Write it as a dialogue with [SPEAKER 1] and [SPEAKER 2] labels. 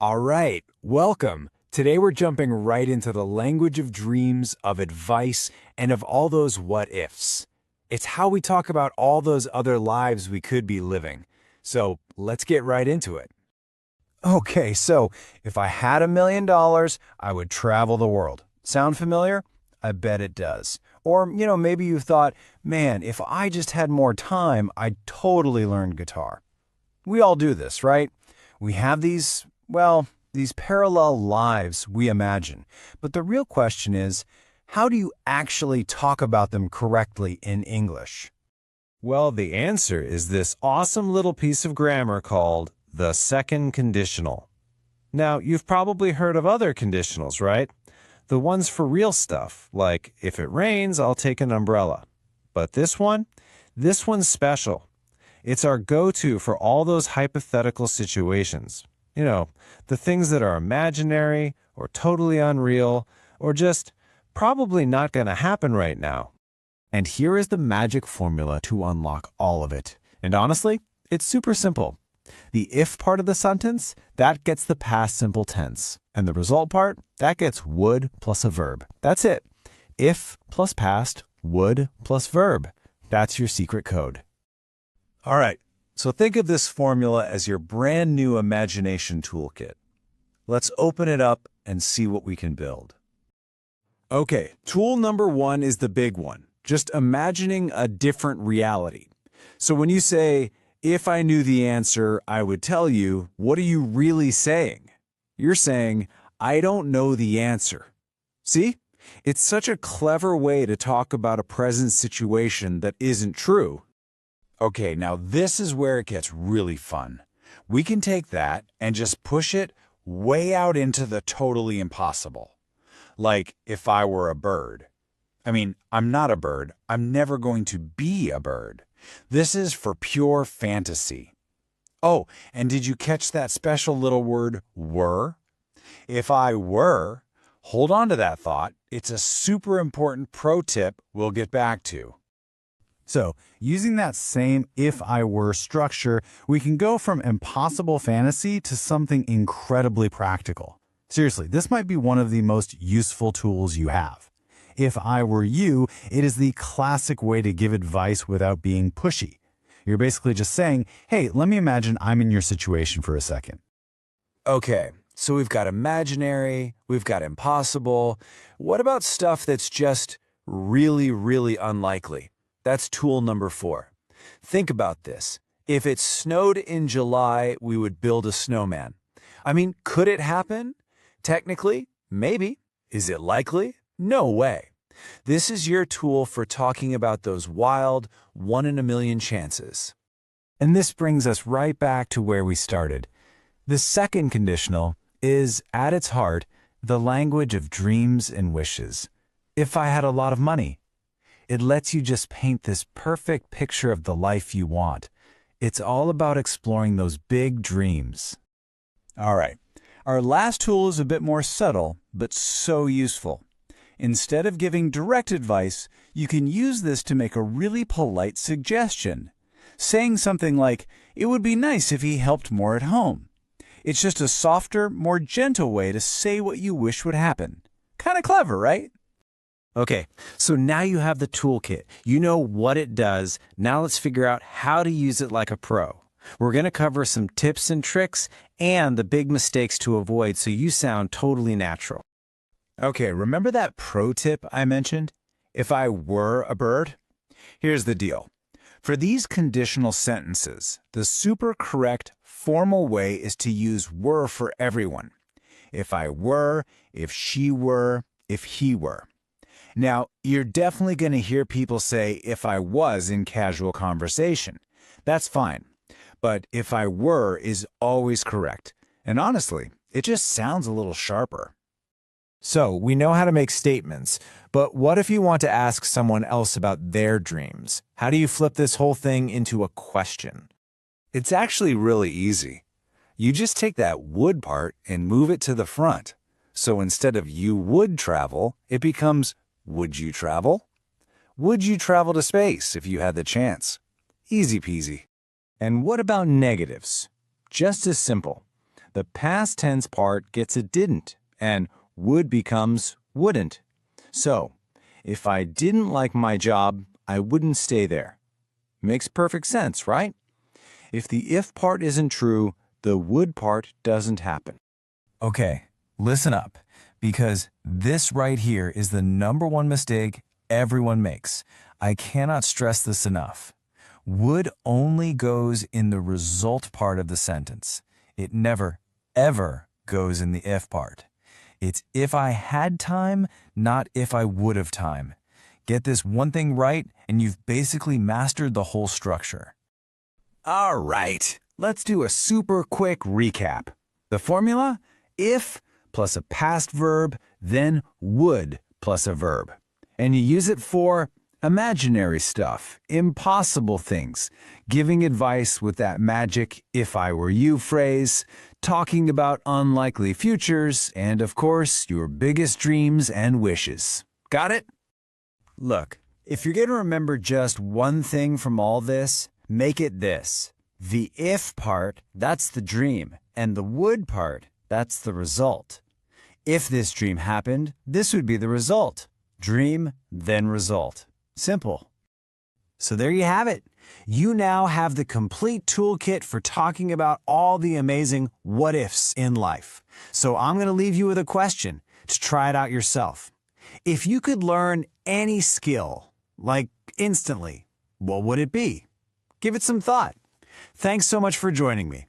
[SPEAKER 1] All right, welcome. Today we're jumping right into the language of dreams, of advice, and of all those what ifs. It's how we talk about all those other lives we could be living. So let's get right into it. Okay, so if I had $1 million, I would travel the world. Sound familiar? I bet it does. Or, maybe you thought, man, if I just had more time, I'd totally learn guitar. We all do this, right? We have these parallel lives we imagine. But the real question is, how do you actually talk about them correctly in English?
[SPEAKER 2] Well, the answer is this awesome little piece of grammar called the second conditional. Now, you've probably heard of other conditionals, right? The ones for real stuff, like if it rains, I'll take an umbrella. But this one's special. It's our go-to for all those hypothetical situations. The things that are imaginary or totally unreal or just probably not going to happen right now.
[SPEAKER 1] And here is the magic formula to unlock all of it. And honestly, it's super simple. The if part of the sentence, that gets the past simple tense. And the result part, that gets would plus a verb. That's it. If plus past, would plus verb. That's your secret code. All right, so think of this formula as your brand new imagination toolkit. Let's open it up and see what we can build. Okay, tool number 1 is the big one. Just imagining a different reality. So when you say, if I knew the answer, I would tell you, what are you really saying? You're saying, I don't know the answer. See? It's such a clever way to talk about a present situation that isn't true. Okay, now this is where it gets really fun. We can take that and just push it way out into the totally impossible. Like if I were a bird. I mean, I'm not a bird. I'm never going to be a bird. This is for pure fantasy. Oh, and did you catch that special little word, were? If I were, hold on to that thought. It's a super important pro tip we'll get back to. So, using that same if I were structure, we can go from impossible fantasy to something incredibly practical. Seriously, this might be one of the most useful tools you have. If I were you, it is the classic way to give advice without being pushy. You're basically just saying, hey, let me imagine I'm in your situation for a second. Okay, so we've got imaginary, we've got impossible. What about stuff that's just really, really unlikely? That's tool number 4. Think about this. If it snowed in July, we would build a snowman. I mean, could it happen? Technically, maybe. Is it likely? No way. This is your tool for talking about those wild, 1 in a million chances. And this brings us right back to where we started. The second conditional is, at its heart, the language of dreams and wishes. If I had a lot of money. It lets you just paint this perfect picture of the life you want. It's all about exploring those big dreams. All right, our last tool is a bit more subtle, but so useful. Instead of giving direct advice, you can use this to make a really polite suggestion. Saying something like, it would be nice if he helped more at home. It's just a softer, more gentle way to say what you wish would happen. Kind of clever, right? Okay, so now you have the toolkit. You know what it does. Now let's figure out how to use it like a pro. We're going to cover some tips and tricks and the big mistakes to avoid so you sound totally natural. Okay, remember that pro tip I mentioned? If I were a bird? Here's the deal. For these conditional sentences, the super correct formal way is to use were for everyone. If I were, if she were, if he were. Now, you're definitely going to hear people say if I was in casual conversation. That's fine. But if I were is always correct. And honestly, it just sounds a little sharper. So, we know how to make statements, but what if you want to ask someone else about their dreams? How do you flip this whole thing into a question? It's actually really easy. You just take that would part and move it to the front. So instead of you would travel, it becomes would you travel? Would you travel to space if you had the chance? Easy peasy. And what about negatives? Just as simple. the past tense part gets a didn't, and would becomes wouldn't. So, if I didn't like my job, I wouldn't stay there. Makes perfect sense, right? If the if part isn't true, the would part doesn't happen. Okay, listen up, because this right here is the number one mistake everyone makes. I cannot stress this enough. Would only goes in the result part of the sentence. It never, ever goes in the if part. It's if I had time, not if I would have time. Get this one thing right, and you've basically mastered the whole structure. All right, let's do a super quick recap. The formula? If plus a past verb, then would plus a verb. And you use it for imaginary stuff, impossible things, giving advice with that magic if I were you phrase, talking about unlikely futures, and of course, your biggest dreams and wishes. Got it? Look, if you're going to remember just one thing from all this, make it this. The if part, that's the dream, and the would part, that's the result. If this dream happened, this would be the result. Dream, then result. Simple. So there you have it. You now have the complete toolkit for talking about all the amazing what ifs in life. So I'm going to leave you with a question to try it out yourself. If you could learn any skill, like instantly, what would it be? Give it some thought. Thanks so much for joining me.